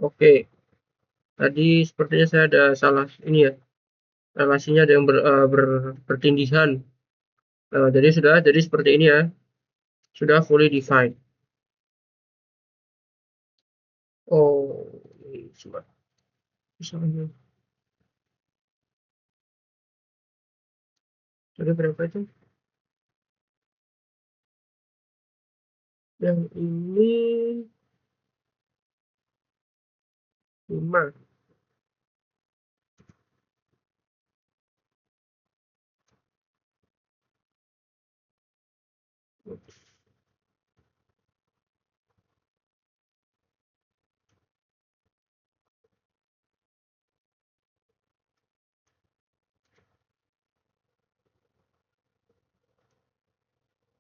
[SPEAKER 1] Oke, tadi sepertinya saya ada salah ini ya, relasinya ada yang bertindihan. Jadi seperti ini ya, sudah fully defined. Oh, ini misalnya, jadi berapa itu? Yang ini 5.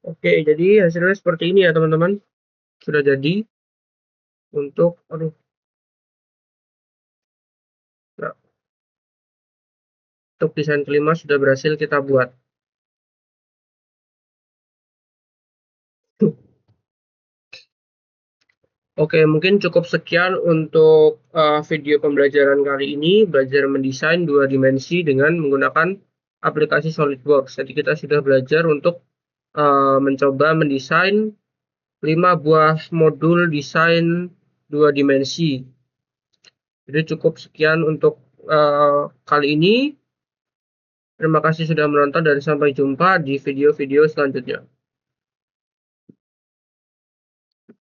[SPEAKER 1] Oke, jadi hasilnya seperti ini ya teman-teman. Sudah jadi untuk, aduh, nah, untuk desain kelima sudah berhasil kita buat. Oke, mungkin cukup sekian untuk video pembelajaran kali ini, belajar mendesain 2 dimensi dengan menggunakan aplikasi SolidWorks. Jadi kita sudah belajar untuk mencoba mendesain 5 buah modul desain 2 dimensi. Jadi cukup sekian untuk kali ini. Terima kasih sudah menonton dan sampai jumpa di video-video selanjutnya.